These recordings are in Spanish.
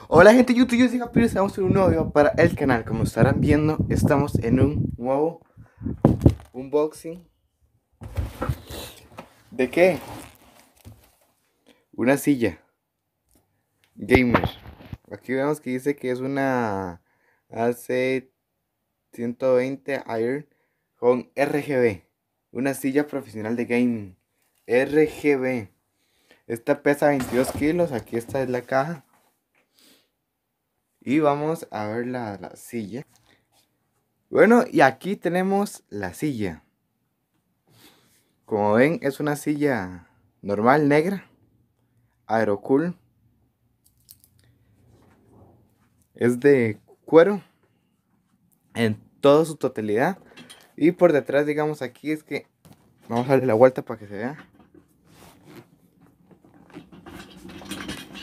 Hola gente de YouTube, yo soy Capri, estamos en un nuevo video para el canal. Como estarán viendo, estamos en un nuevo unboxing. ¿De qué? Una silla gamer. Aquí vemos que dice que es una AC120 Air con RGB. Una silla profesional de gaming. RGB. Esta pesa 22 kilos, aquí esta es la caja. Y vamos a ver la silla. Bueno, y aquí tenemos la silla. Como ven, es una silla normal, negra, Aerocool. Es de cuero en toda su totalidad. Y por detrás, digamos, aquí es que vamos a darle la vuelta para que se vea.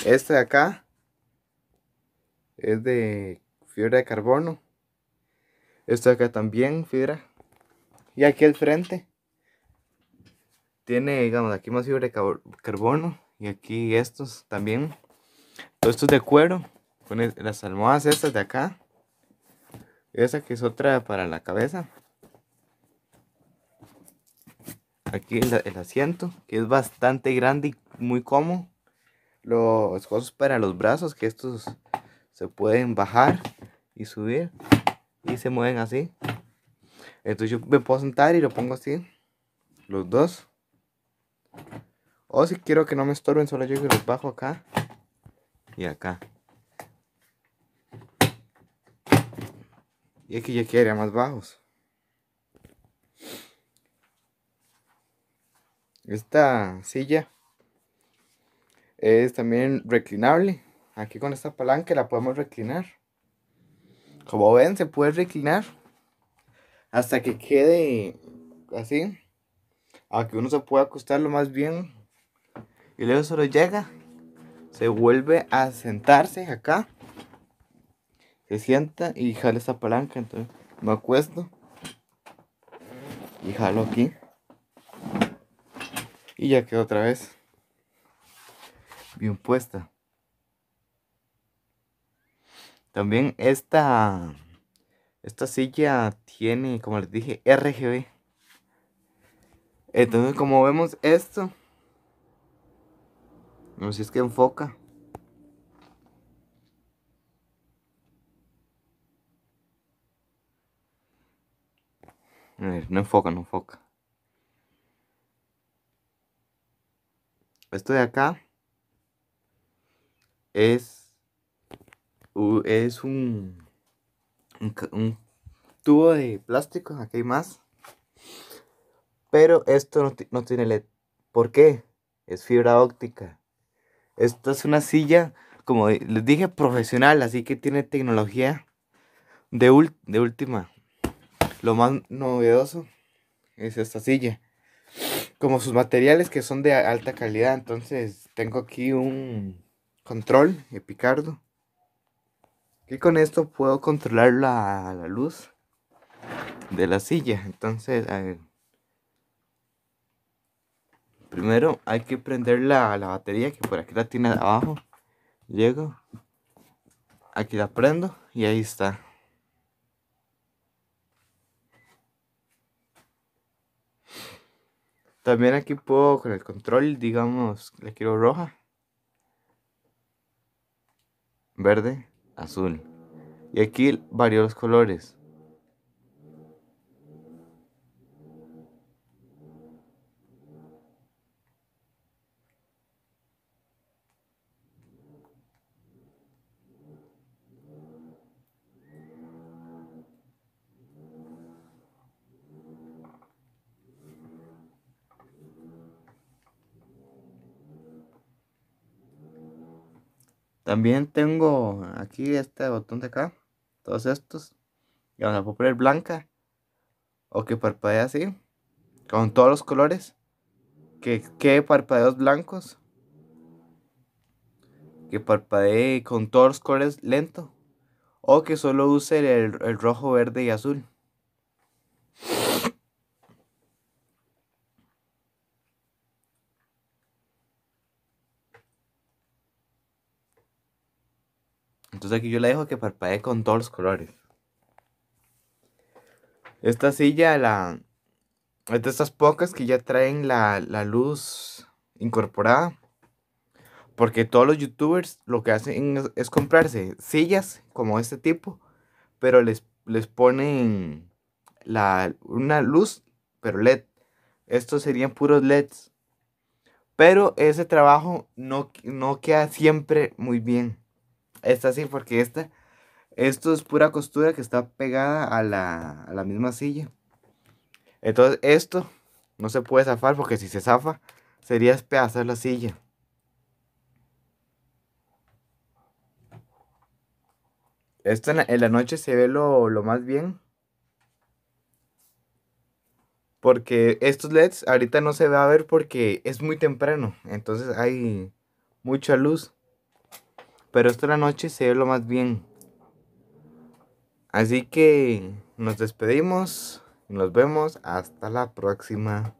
Este de acá es de fibra de carbono. Este de acá también, fibra. Y aquí al frente tiene, digamos, aquí más fibra de carbono. Y aquí estos también. Todo esto es de cuero. Con las almohadas estas de acá. Esa que es otra para la cabeza. Aquí el asiento, que es bastante grande y muy cómodo. Los cosas para los brazos, que estos se pueden bajar y subir. Y se mueven así. Entonces yo me puedo sentar y lo pongo así. Los dos. O si quiero que no me estorben, solo yo los bajo acá. Y acá. Y aquí ya quedaría más bajos. Esta silla es también reclinable. Aquí con esta palanca la podemos reclinar. Como ven, se puede reclinar hasta que quede así. A que uno se pueda acostarlo más bien. Y luego solo llega. Se vuelve a sentarse acá. Se sienta y jala esta palanca. Entonces me acuesto. Y jalo aquí. Y ya quedó otra vez bien puesta. También esta silla tiene, como les dije, RGB. Entonces como vemos esto. No sé si es que enfoca. A ver, no enfoca, no enfoca. Esto de acá es, es un tubo de plástico. Aquí hay más. Pero esto no tiene LED. ¿Por qué? Es fibra óptica. Esta es una silla, como les dije, profesional. Así que tiene tecnología de última. Lo más novedoso es esta silla. Como sus materiales que son de alta calidad. Entonces tengo aquí un control Epicardo. Y con esto puedo controlar la luz de la silla. Entonces, a ver, primero hay que prender la batería, que por aquí la tiene abajo. Llego, aquí la prendo y ahí está. También aquí puedo con el control, digamos, le quiero roja, verde, azul. Y aquí varios colores. También tengo aquí este botón de acá, todos estos. Y vamos a poner blanca o que parpadea así, con todos los colores. Que quede parpadeos blancos. Que parpadee con todos los colores lento. O que solo use el rojo, verde y azul. Entonces aquí yo la dejo que parpadee con todos los colores. Esta silla, es de estas pocas que ya traen la luz incorporada. Porque todos los youtubers lo que hacen es comprarse sillas como este tipo, pero les ponen una luz, pero LED. Estos serían puros LEDs. Pero ese trabajo no queda siempre muy bien. Esta sí, porque esto es pura costura que está pegada a la misma silla. Entonces esto no se puede zafar porque si se zafa sería despedazar la silla. Esto en la noche se ve lo más bien. Porque estos LEDs ahorita no se va a ver porque es muy temprano. Entonces hay mucha luz. Pero esto en la noche se ve lo más bien. Así que nos despedimos. Nos vemos. Hasta la próxima.